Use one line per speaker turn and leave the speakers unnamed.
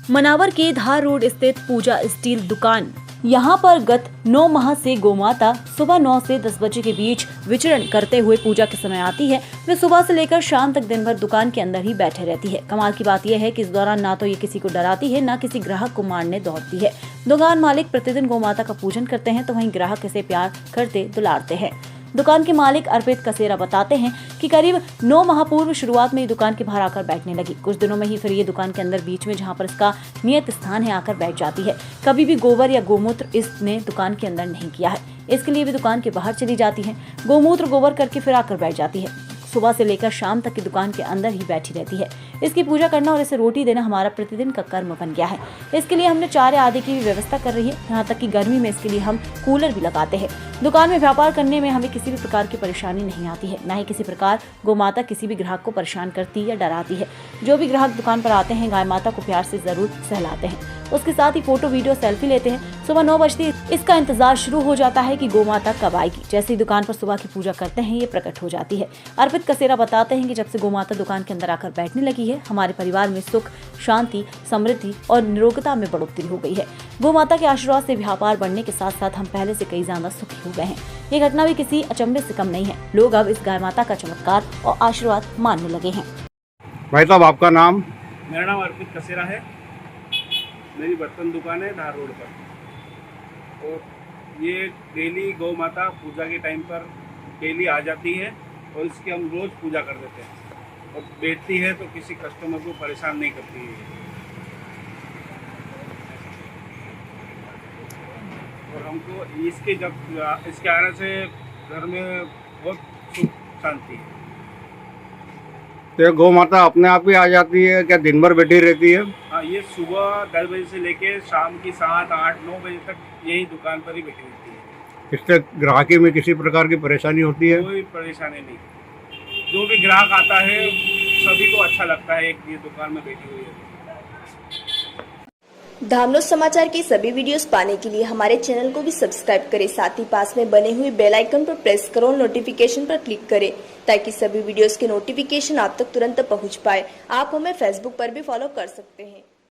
मनावर के धार रोड स्थित पूजा स्टील दुकान, यहाँ पर गत 9 माह से गोमाता सुबह 9 से 10 बजे के बीच विचरण करते हुए पूजा के समय आती है। वे सुबह से लेकर शाम तक दिन भर दुकान के अंदर ही बैठे रहती है। कमाल की बात यह है कि इस दौरान ना तो ये किसी को डराती है, ना किसी ग्राहक को मारने दौड़ती है। दुकान मालिक प्रतिदिन गोमाता का पूजन करते हैं, तो वहीं ग्राहक इसे प्यार करते दुलारते हैं। दुकान के मालिक अर्पित कसेरा बताते हैं कि करीब 9 माह पूर्व शुरुआत में ये दुकान के बाहर आकर बैठने लगी। कुछ दिनों में ही फिर ये दुकान के अंदर बीच में जहां पर इसका नियत स्थान है आकर बैठ जाती है। कभी भी गोबर या गोमूत्र इसने दुकान के अंदर नहीं किया है, इसके लिए भी दुकान के बाहर चली जाती है। गोमूत्र गोबर करके फिर आकर बैठ जाती है। सुबह से लेकर शाम तक की दुकान के अंदर ही बैठी रहती है। इसकी पूजा करना और इसे रोटी देना हमारा प्रतिदिन का कर्म बन गया है। इसके लिए हमने चारे आदि की भी व्यवस्था कर रही है। यहाँ तक कि गर्मी में इसके लिए हम कूलर भी लगाते हैं। दुकान में व्यापार करने में हमें किसी भी प्रकार की परेशानी नहीं आती है, न ही किसी प्रकार गोमाता किसी भी ग्राहक को परेशान करती या डराती है। जो भी ग्राहक दुकान पर आते हैं, गाय माता को प्यार से जरूर सहलाते हैं। उसके साथ ही फोटो वीडियो सेल्फी लेते हैं। सुबह 9 बजते इसका इंतजार शुरू हो जाता है कि गोमाता कब आएगी। जैसे ही दुकान पर सुबह की पूजा करते हैं, ये प्रकट हो जाती है। अर्पित कसेरा बताते हैं कि जब से गोमाता दुकान के अंदर आकर बैठने लगी है, हमारे परिवार में सुख, शांति, समृद्धि और निरोगता में बढ़ोतरी हो गई है। गोमाता के आशीर्वाद से व्यापार बढ़ने के साथ साथ हम पहले से कई ज्यादा सुखी हो गए हैं। ये घटना भी किसी अचंभे से कम नहीं है। लोग अब इस गाय माता का चमत्कार और आशीर्वाद मानने लगे हैं।
भाई साहब, आपका नाम?
मेरा नाम अर्पित कसेरा है। मेरी बर्तन दुकान है धार रोड पर, और ये डेली गौ माता पूजा के टाइम पर डेली आ जाती है और इसकी हम रोज़ पूजा कर देते हैं और बेचती है, तो किसी कस्टमर को परेशान नहीं करती है। और हमको इसके आने से घर में बहुत सुख शांति है।
तो गौ माता अपने आप ही आ जाती है क्या, दिन भर बैठी रहती है?
हाँ, ये सुबह 10 बजे से लेके शाम की 7, 8, 9 बजे तक यही दुकान पर ही बैठी रहती है।
इससे ग्राहकी में किसी प्रकार की परेशानी होती है?
कोई परेशानी नहीं। जो भी ग्राहक आता है सभी को अच्छा लगता है एक ये दुकान में बैठी हुई है।
धामनोद समाचार के सभी वीडियोस पाने के लिए हमारे चैनल को भी सब्सक्राइब करें। साथ ही पास में बने हुए बेल आइकन पर प्रेस करो और नोटिफिकेशन पर क्लिक करें, ताकि सभी वीडियोस के नोटिफिकेशन आप तक तुरंत पहुंच पाए। आप हमें फेसबुक पर भी फॉलो कर सकते हैं।